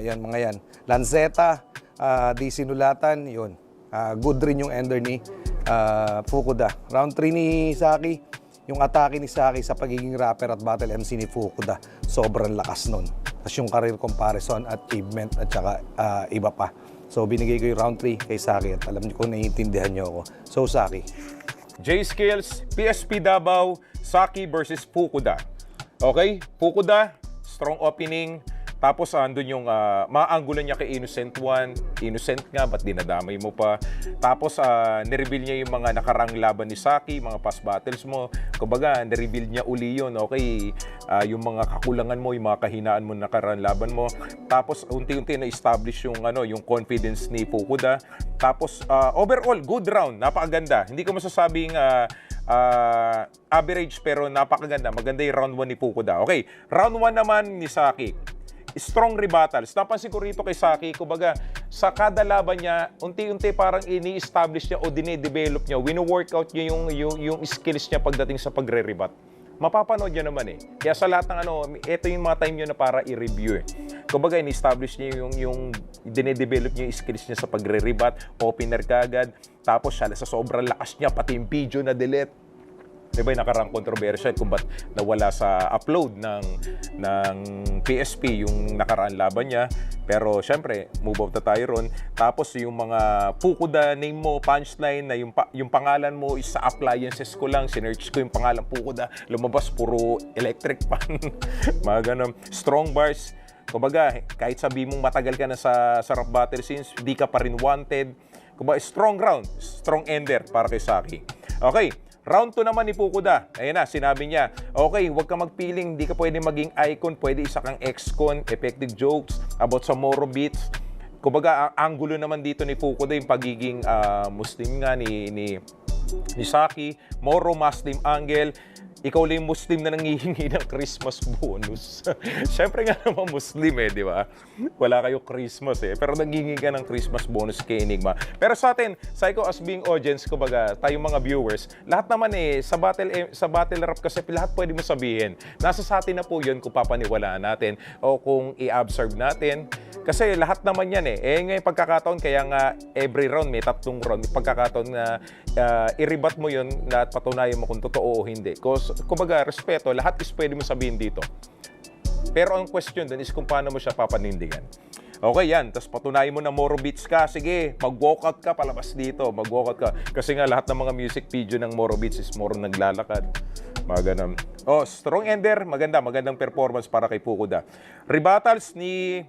yan mga yan. Lanceta, di sinulatan, yun. Good rin yung ender ni Fukuda. Round 3 ni Saki, yung atake ni Saki sa pagiging rapper at battle MC ni Fukuda, sobrang lakas nun. Tapos yung career comparison, achievement, at saka iba pa. So binigay ko yung round 3 kay Saki at alam niyo kung naiintindihan niyo ako. So Saki. J-Skills, PSP Davao, Saki versus Fukuda. Okay? Fukuda, strong opening. Tapos andun yung maanggulan niya kay Innocent 1. Innocent nga, ba't dinadamay mo pa? Tapos nireveal niya yung mga nakarang laban ni Saki, mga past battles mo. Kumbaga, nireveal niya uli yun, okay? Yung mga kakulangan mo, yung mga kahinaan mo nakarang laban mo. Tapos unti-unti na-establish yung, yung confidence ni Fukuda. Tapos overall, good round. Napakaganda. Hindi ko masasabing average, pero napakaganda. Maganda yung round 1 ni Fukuda. Okay, round 1 naman ni Saki. Strong rebuttals. Napansin ko rito kay Saki, kumbaga, sa kada laban niya, unti-unti parang ini-establish niya o dine-develop niya, wino-workout niya yung skills niya pagdating sa pagre-rebut. Mapapanood niya naman eh. Kaya sa lahat ng ito yung mga time niyo na para i-review eh. Kumbaga, ini-establish niya yung dine-develop niya yung skills niya sa pagre-rebut, opener kagad, tapos siya, sa sobrang lakas niya, pati yung video na delete. Diba yung nakarang controversial kung ba't nawala sa upload ng PSP yung nakaraan laban niya. Pero syempre, move out na tayo ron. Tapos yung mga Fukuda name mo, punchline na yung pangalan mo is sa appliances ko lang. Sinearch ko yung pangalan Fukuda. Lumabas puro electric pan. Mga ganun. Strong bars. Kumbaga, kahit sabi mong matagal ka na sa rap battle scenes, di ka pa rin wanted. Kumbaga, strong round. Strong ender para kay Saki. Okay. Round 2 naman ni Fukuda. Ayun na, sinabi niya, okay, huwag ka magpiling, hindi ka pwede maging icon, pwede isa kang ex-con, effective jokes about sa Moro beats. Kumbaga, ang angulo naman dito ni Fukuda, yung pagiging Muslim nga ni Saki, Moro Muslim angle. Ikaw lang yung Muslim na nangihingi ng Christmas bonus. Siyempre nga naman Muslim di ba? Wala kayo Christmas pero nangihingi ka ng Christmas bonus kay Enigma. Pero sa atin, Psycho as being audience, kumbaga, tayong mga viewers, lahat naman sa battle rap kasi lahat pwede mo sabihin. Nasa sa atin na po yun kung papaniwalaan natin o kung i-observe natin. Kasi lahat naman yan ngayon pagkakataon, kaya nga every round may 3 round. May pagkakataon na i-rebut mo yun na patunayan mo kung totoo o hindi. Kumbaga, respeto, lahat is pwede mo sabihin dito. Pero ang question dun is kung paano mo siya papanindigan. Okay, yan. Tapos patunayan mo na Moro beats ka. Sige, mag-walkout ka, palabas dito. Mag-walkout ka. Kasi nga, lahat ng mga music video ng Moro beats is Moro naglalakad. Mga ganun. Strong ender. Magandang performance para kay Fukuda. Rebuttals ni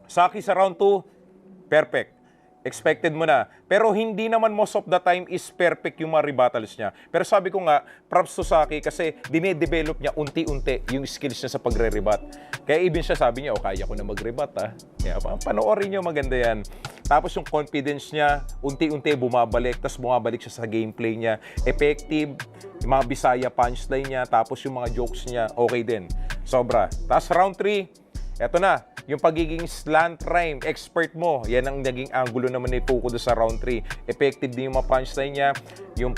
Saki sa round 2, perfect. Expected mo na. Pero hindi naman most of the time is perfect yung mga rebuttals niya. Pero sabi ko nga, props to Saki kasi dine-develop niya unti-unti yung skills niya sa pagre-rebut. Kaya even siya sabi niya, kaya ko na mag-rebut Kaya panoorin niyo, maganda yan. Tapos yung confidence niya, unti-unti bumabalik, tapos bumabalik siya sa gameplay niya. Effective, yung mga Bisaya punchline niya, tapos yung mga jokes niya, okay din. Sobra. Tapos round 3, eto na. Yung pagiging slant rhyme, expert mo. Yan ang naging angulo naman ni Fukuda sa round 3. Effective din yung mga punchline niya. Yung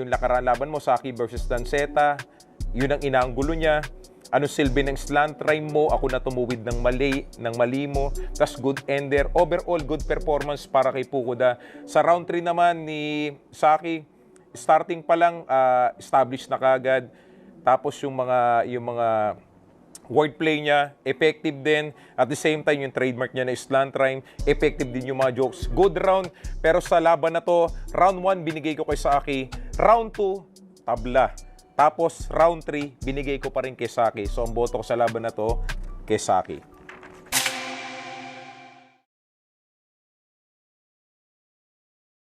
nakaraan laban mo, Saki versus Lanceta. Yun ang inangulo niya. Ano silbi ng slant rhyme mo? Ako na tumuwid ng mali mo. Tas good ender. Overall, good performance para kay Fukuda. Sa round 3 naman ni Saki, starting pa lang, established na kagad. Tapos yung mga wordplay niya, effective din. At the same time, yung trademark niya na slant rhyme, effective din yung mga jokes. Good round, pero sa laban na to, round 1 binigay ko kay Saki, round 2, tabla. Tapos round 3, binigay ko pa rin kay Saki. So ang boto ko sa laban na to, kay Saki.